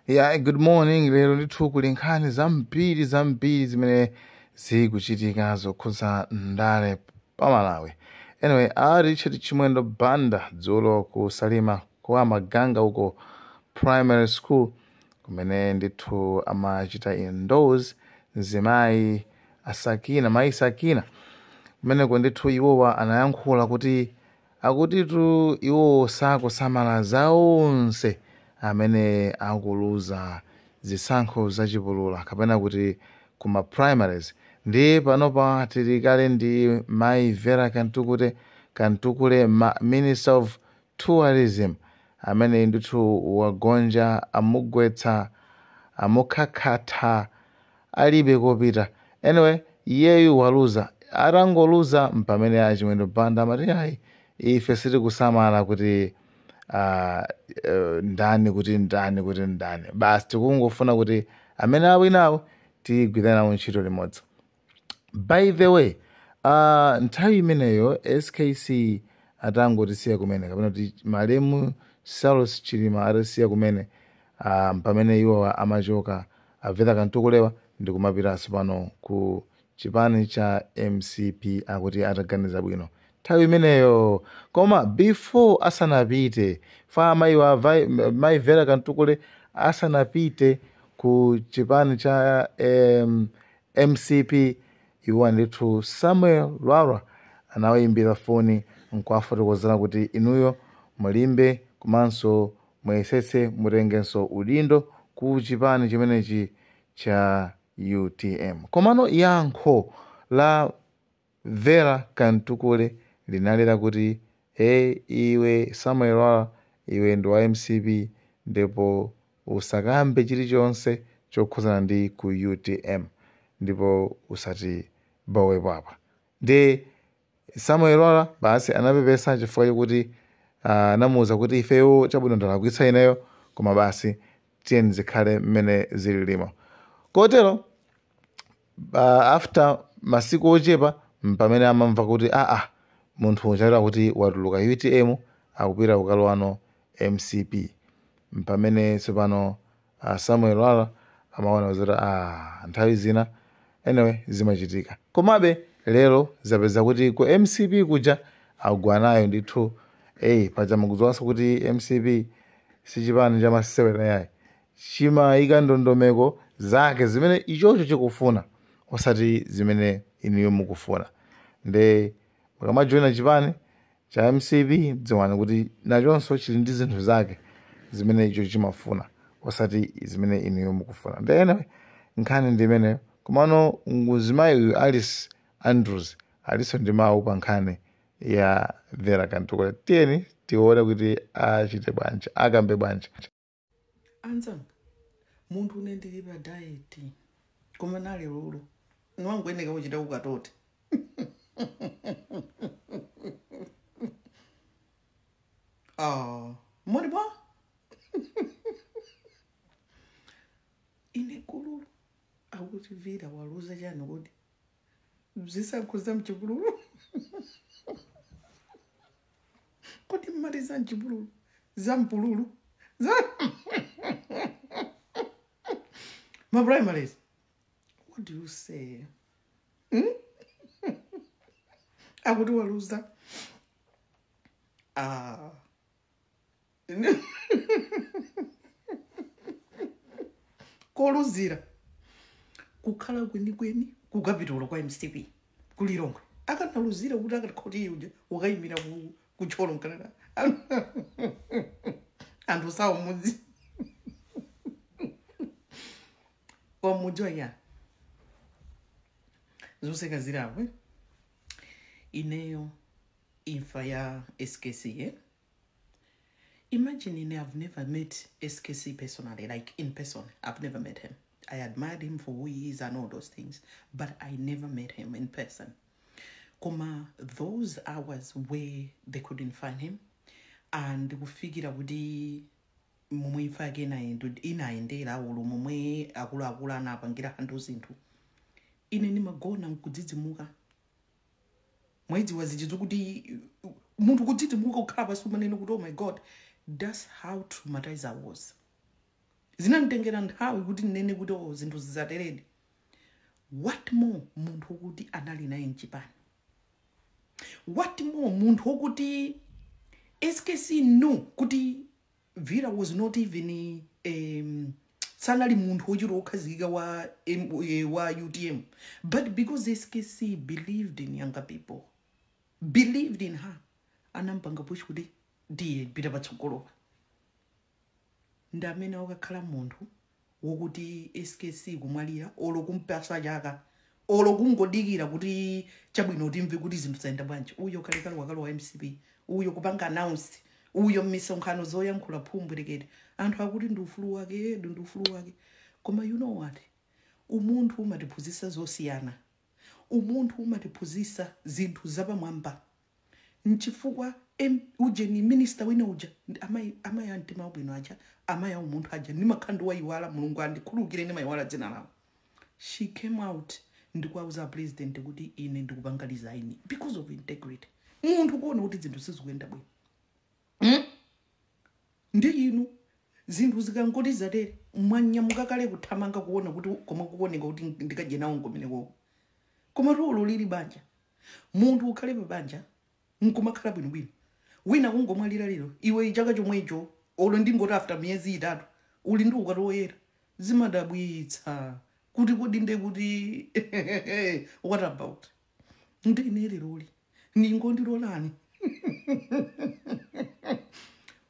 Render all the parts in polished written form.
Yeah, good morning. Lero ndithu kuli nkhani zambiri zimene zikuchitika zokhuza ndale pa Malawi. Anyway, Richard Chimwendo Banda dzulo kusalima kwa Maganga uko primary school kumene ndithu amachita indoors mayi Sakina kumeneko ndithu iwowa anayankhula kuti akutitu iwo sakusamala zaonse amene akuluza zisankho zachipulula kapena kuti kuma primaries. Ndi panopa tilikale ndi Mayi Vera Kantukule Minister of Tourism amene ndithu wagonja amugwetsa amukhakhatha alibe kopita. Anyway, iyeyu waluza atangoluza mpamene Achimwendo Banda amati ayi ife sitikusamala kuti ndani kuti ndani basi tikungofuna kuti amene awinawo tigwirane nawo ntchito limodzi. By the way, nthawi imeneyo SKC atangotisiya kumene kapena kuti Malemu Salus Chilima atasiya kumene pamene iwo amachoka Vera Kantukulewa ndi kumapiranso pano ku chipani cha MCP akuti ataganiza bwino nthawi imeneyo. Koma before asanapite fa Mayi Vera Kantukule asanapite ku chipani cha MCP iwo ndithu Samuel Lwalwa anawayimbira foni nkuwafotokozera kuti inuyo mulimbe komanso muyesetse mutengenso udindo ku chipani chimenechi cha UTM. Komano yankho la Vera Kantukule linalera kuti iwe Samuel Lwalwa iwe ndi wa MCP ndipo usakambe chilichonse chokhuzana ndi ku UTM ndipo usati bawepo apa. Ndi Samuel Lwalwa basi anapepesa chifukwa chokuti anamuwuza kuti ifeyo chabwino ndalakwitsa ineyo koma basi tiyeni zikhale mmene zili limo. Kotero after masiku ochepa mpamene amamva kuti munthu uchalira kuti watuluka UTM akupita kukalowano MCP mpamene tsopano Samuel Lwalwa amaona kuti nthawi zina anyway zimachitika. Komabe lero zapeza kuti ku MCP kuja agwanayo ndithu pachama kudziwanso kuti MCP sichipani cha masewera yayi chimayika ndondomeko zake zimene ichocho chikufuna osati zimene inuyo mukufuna. Nde mukamajoina chipani cha MCP dziwani kuti nachonso chili ndi zinthu zake zimene icho chimafuna osati zimene inuyo mukufuna. Nde anyway nkhani ndi imeneyo. Komano mzimayi uyu Alice Andrews aliso ndi mawu pa nkhani ya Vera Kantukule. Tiyeni tione kuti achite bwanji akambe bwanji. Anzanga munthu unendili pa diet koma nali lulu niwangoyeneka kuchita ukatoti moni bwa ine kululu akuti Vera waluza chani kuti zisakhuza mchipululu kuti mmati za mchipululu za mpululu za my primaries. What do you say? Akuti waluza koluzira kukhala kwenikweni kukapitolo kwa MCP kulilongwe akanaluzira kuti akakhoti uja wakayimira kucholo mkanada anthu sawo mudzi wamudzi ya zoseka zirawe ineyo imfa ya SKC imagine I've never met SKC personally, like in person. I've never met him. I admired him for who he is and all those things, but I never met him in person. Those hours where they couldn't find him, and we figured out the mumwe again inaendera ulu mumwe akula na pangira handu zinthu ine nimagona nkudzidzimuka mwezi wazichizo kuti muntu kudzidzimuka ukhala pasi umanene kuti oh my god, that's how traumatized I was. zinanditengera nthawi kuti nene kuti zinthu zizaterede. What more munthu wokuti anali naye mchipani? What more munthu wokuti SKC knew kuti Vira was not even sanali munthu wochira okhazikika wa UTM, but because SKC believed in younger people, believed in her, anampanga push kuti ndiye pita patsogolopa. Ndamene wakakhala munthu wokuti SKC kumwalira olo kumpasa chaka olo kungodikira kuti chabwino timve kuti zinthu zayenda bwanji. Uyo kalekale wakalo wa MCP, uyo kupanga announce, uyo misonkhano zoyankhula phumbwerekete, anthu akuti ndi ufulu wake, ndi ufulu wake. Koma you know what, umunthu umatiphunzitsa zosiyana, umunthu umatiphunzitsa zinthu zapamwamba. Nchifukwa ujeni minister wina uja amayi antima wabwino aja, amayi umunthu aja ndimakhandu wayiwala mulungu andikhululukire ndimayiwala dzina lawo. She came out ndikuwauza president kuti ine ndikupanga design because of integrity. Munthu kuona kuti zinthu sizikuyenda bwino. Ndi inu zinthu zikangoti zatere mwanyamuka kale kuthamanga kuona kuti koma kuoneka kuti ndikaje nawo ngomeneko. Koma rolo lili banja. Munthu ukhale pabanja nkumakhala bwinobwino. Wina kungomwalira lero iwe chaka chomwecho olo ndingoti after miyezi 3 uli ndi ukati woyera. Zimadabwitsa kuti kodi nde kuti what about? Ndine lero ndingondilolani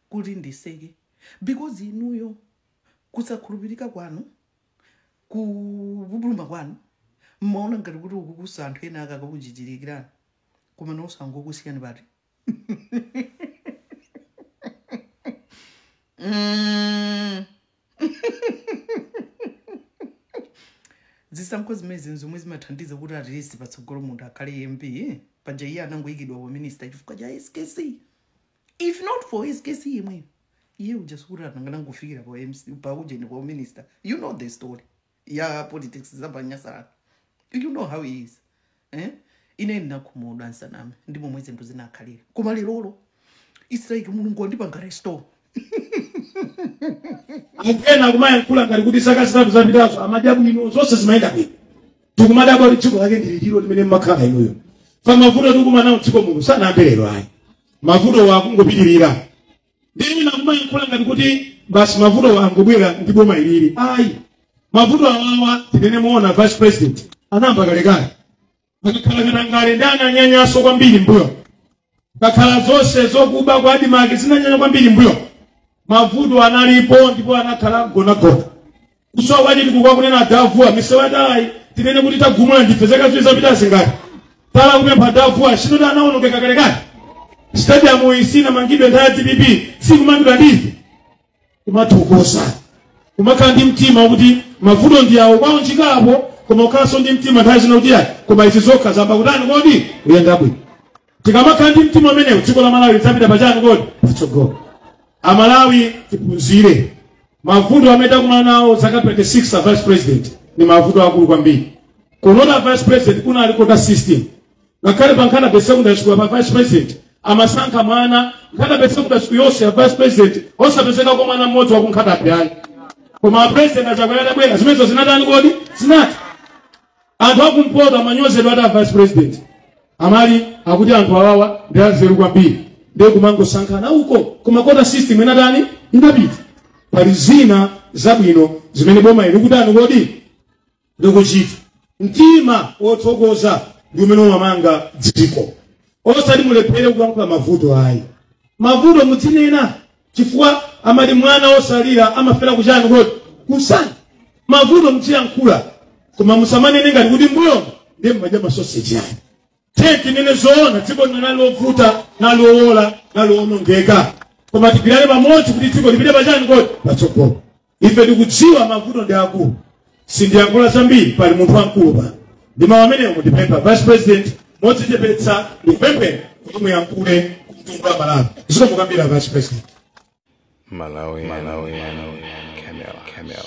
kuti ndiseke because inuyo kusakhulupirika kwanu kubuluma kwanu mmaona ngati kuti ukukusa anthu ena akakuchitirikirani koma nosango kusiyani bati. Zisankho zimezi zomwe zimathandiza kuti at least patsogolo munthu akhale MP paja iye anangoyikidwa wa minister chifukwa cha SKC. If not for SKC yemweyo iye uja sikuti atanganangofikira kwa MC pa ujeni kwa minister. You know the story ya politics zapanyasana, you know how he is. Ine ndinakhumudwa nsaname ndipo mwezi nthu zinakhalira koma lero it's like mulungu andipanga restore. Akena kumayankhula ngati kuti saka zitatu zapitazo amadabu ino zonse zimayenda bwino. Tukumadabu ali chiko lake ndililo limene makhala inuyo. Pa mavuto tukumanawo chiko Mulungu sanamberero ayi. Mavuto wakungopitirira. Ndiri nakumayankhula ngati kuti basi mavuto wangobwera ndiboma ilili. Ayi. Mavuto awawa tinene muona vice president anamba kalekale. Akakhala katangale ndana anyanyaso kwambiri mbuyo. Kakhala zonse zokuba kwa adimake zinanyanya kwambiri mbuyo. Mavuto analipo ndipo anakhala gona. Kusowa wadi kukwa kunena davua misewa dai tinene kuti tagumula ndifezeka zwiza pitasi ngati. Tala kupempha davua shino da anaonoke kakalekale. Stadium isina mangidwe ndaya TPP sikumangidwa ndife. Kumatokosa. Kumakhala ndi mtima wokuti mavuto ndi awo kwawo nchikapo koma ukhalanso ndi mtima nthawi zina kuti ayi koma izi zokha zamba kutani kodi uyenda bwino. Tikamakhala ndi mtima umenewu dziko la Malawi lidzapita pachani kodi patsogolo. Amalawi tiphunzire. Mavuto ameta kumana nawo zaka 26 vice president ni mavuto akulu kwambiri. Kunona vice president kuna alikota system. Ngakhale pankana pe secondary school pa vice president amasankha mwana nkana pe secondary school yonse ya vice president osapezeka kwa mwana mmodzi wakunkhata pyayi. Koma president achakwera bwera zimezo zinatani kodi zinati. Anthu akumpoto amanyozedwa ata vice president. Amali akuti anthu awawa ndi anzeru kwambiri. Ndiye kumangosankhana uko kumakota system inatani indapita. Pali zina zabwino zimene boma ili kutani kodi ndikuchita. Mtima wotsogoza ndi umene umamanga dziko. Osati mulephere kuyankhula mavuto ayi. Mavuto mutsinena chifukwa amali mwana osalira amafera kuchani kodi kusani. Mavuto mutiyankhula koma musamanene ngati kuti mbuyo ndiye mmadya masausage ayi. Tenti nene zoona dziko linalovuta nalowola nalowonongeka. Koma tigwirane pamodzi kuti dziko lipite pachani kodi patsogolo. Ife tikudziwa mavuto ndi akulu. Sindiyankhula zambiri pali munthu wamkulu pa. Ndi mawu amenewo mutipempha vice president modzichepetsa ndikupemphera kuti muyankhule kumtundu wa Malawi. Ziko mukambira vice president. Malawi. Camera.